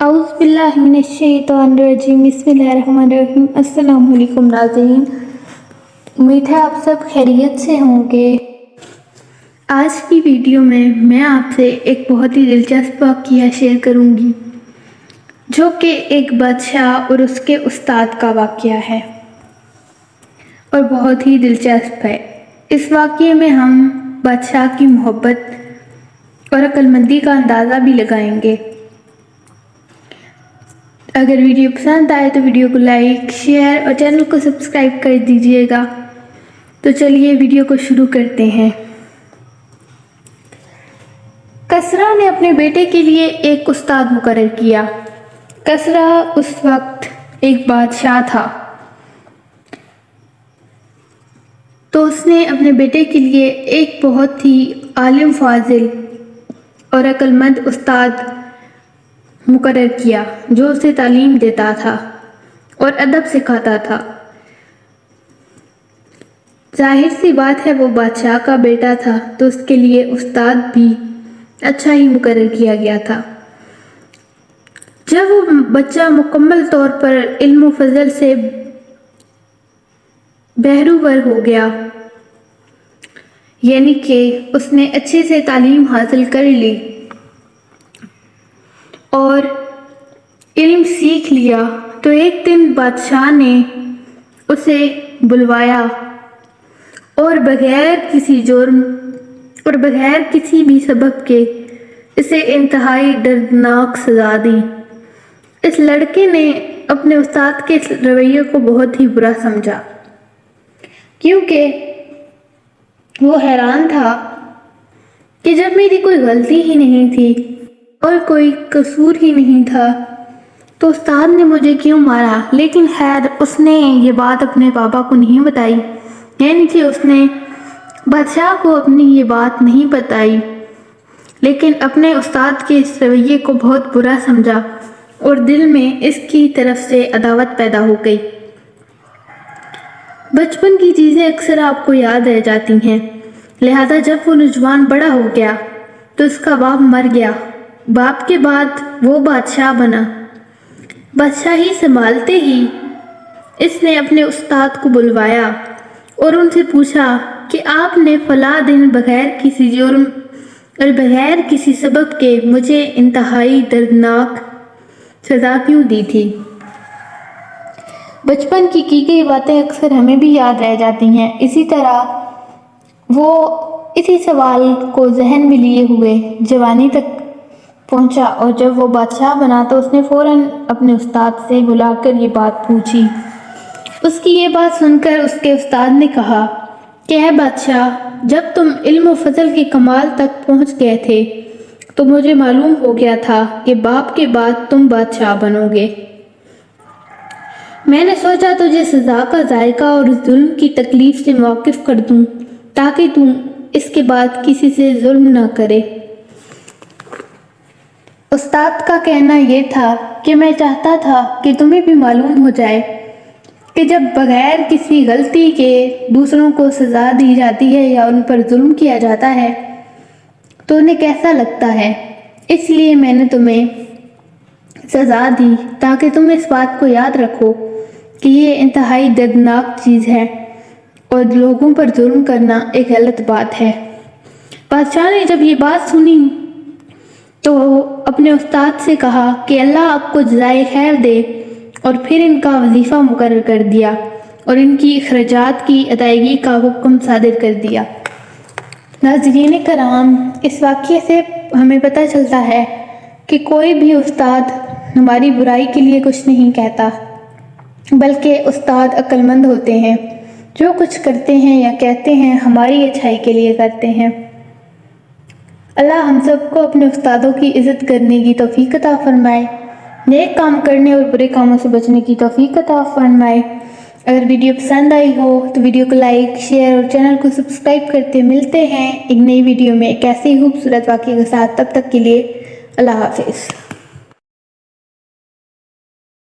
اعوذ باللہ من الشیطان الرجیم بسم اللہ الرحمن الرحیم۔ السلام علیکم ناظرین، امید ہے آپ سب خیریت سے ہوں گے۔ آج کی ویڈیو میں آپ سے ایک بہت ہی دلچسپ واقعہ شیئر کروں گی جو کہ ایک بادشاہ اور اس کے استاد کا واقعہ ہے اور بہت ہی دلچسپ ہے۔ اس واقعے میں ہم بادشاہ کی محبت اور عقل مندی کا اندازہ بھی لگائیں گے۔ اگر ویڈیو پسند آئے تو ویڈیو کو لائک، شیئر اور چینل کو سبسکرائب کر دیجئے گا۔ تو چلیے ویڈیو کو شروع کرتے ہیں۔ کسریٰ نے اپنے بیٹے کے لیے ایک استاد مقرر کیا۔ کسریٰ اس وقت ایک بادشاہ تھا، تو اس نے اپنے بیٹے کے لیے ایک بہت ہی عالم فاضل اور عقل مند استاد مقرر کیا جو اسے تعلیم دیتا تھا اور ادب سکھاتا تھا۔ ظاہر سی بات ہے وہ بادشاہ کا بیٹا تھا تو اس کے لیے استاد بھی اچھا ہی مقرر کیا گیا تھا۔ جب وہ بچہ مکمل طور پر علم و فضل سے بہروور ہو گیا، یعنی کہ اس نے اچھے سے تعلیم حاصل کر لی اور علم سیکھ لیا، تو ایک دن بادشاہ نے اسے بلوایا اور بغیر کسی جرم اور بغیر کسی بھی سبب کے اسے انتہائی دردناک سزا دی۔ اس لڑکے نے اپنے استاد کے اس رویے کو بہت ہی برا سمجھا، کیونکہ وہ حیران تھا کہ جب میری کوئی غلطی ہی نہیں تھی اور کوئی قصور ہی نہیں تھا تو استاد نے مجھے کیوں مارا۔ لیکن خیر اس نے یہ بات اپنے پاپا کو نہیں بتائی، یعنی کہ اس نے بادشاہ کو اپنی یہ بات نہیں بتائی، لیکن اپنے استاد کے اس رویے کو بہت برا سمجھا اور دل میں اس کی طرف سے عداوت پیدا ہو گئی۔ بچپن کی چیزیں اکثر آپ کو یاد رہ جاتی ہیں، لہذا جب وہ نوجوان بڑا ہو گیا تو اس کا باپ مر گیا۔ باپ کے بعد وہ بادشاہ بنا۔ بادشاہی سنبھالتے ہی اس نے اپنے استاد کو بلوایا اور ان سے پوچھا کہ آپ نے فلاں دن بغیر کسی جرم اور بغیر کسی سبب کے مجھے انتہائی دردناک سزا کیوں دی تھی۔ بچپن کی گئی باتیں اکثر ہمیں بھی یاد رہ جاتی ہیں۔ اسی طرح وہ اسی سوال کو ذہن میں لیے ہوئے جوانی تک پہنچا، اور جب وہ بادشاہ بنا تو اس نے فوراً اپنے استاد سے بلا کر یہ بات پوچھی۔ اس کی یہ بات سن کر اس کے استاد نے کہا کہ اے بادشاہ، جب تم علم و فضل کے کمال تک پہنچ گئے تھے تو مجھے معلوم ہو گیا تھا کہ باپ کے بعد تم بادشاہ بنو گے۔ میں نے سوچا تجھے سزا کا ذائقہ اور ظلم کی تکلیف سے واقف کر دوں تاکہ تم اس کے بعد کسی سے ظلم نہ کرے۔ استاد کا کہنا یہ تھا کہ میں چاہتا تھا کہ تمہیں بھی معلوم ہو جائے کہ جب بغیر کسی غلطی کے دوسروں کو سزا دی جاتی ہے یا ان پر ظلم کیا جاتا ہے تو انہیں کیسا لگتا ہے۔ اس لیے میں نے تمہیں سزا دی تاکہ تم اس بات کو یاد رکھو کہ یہ انتہائی دردناک چیز ہے اور لوگوں پر ظلم کرنا ایک غلط بات ہے۔ بادشاہ نے جب یہ بات سنی تو اپنے استاد سے کہا کہ اللہ آپ کو جزائے خیر دے، اور پھر ان کا وظیفہ مقرر کر دیا اور ان کی اخراجات کی ادائیگی کا حکم صادر کر دیا۔ ناظرین کرام، اس واقعے سے ہمیں پتہ چلتا ہے کہ کوئی بھی استاد ہماری برائی کے لیے کچھ نہیں کہتا، بلکہ استاد عقل مند ہوتے ہیں، جو کچھ کرتے ہیں یا کہتے ہیں ہماری اچھائی کے لیے کرتے ہیں۔ اللہ ہم سب کو اپنے استادوں کی عزت کرنے کی توفیق عطا فرمائے، نیک کام کرنے اور برے کاموں سے بچنے کی توفیق عطا فرمائے۔ اگر ویڈیو پسند آئی ہو تو ویڈیو کو لائک، شیئر اور چینل کو سبسکرائب کرتے ملتے ہیں ایک نئی ویڈیو میں ایک ایسے ہی خوبصورت واقعے کے ساتھ۔ تب تک کے لیے اللہ حافظ۔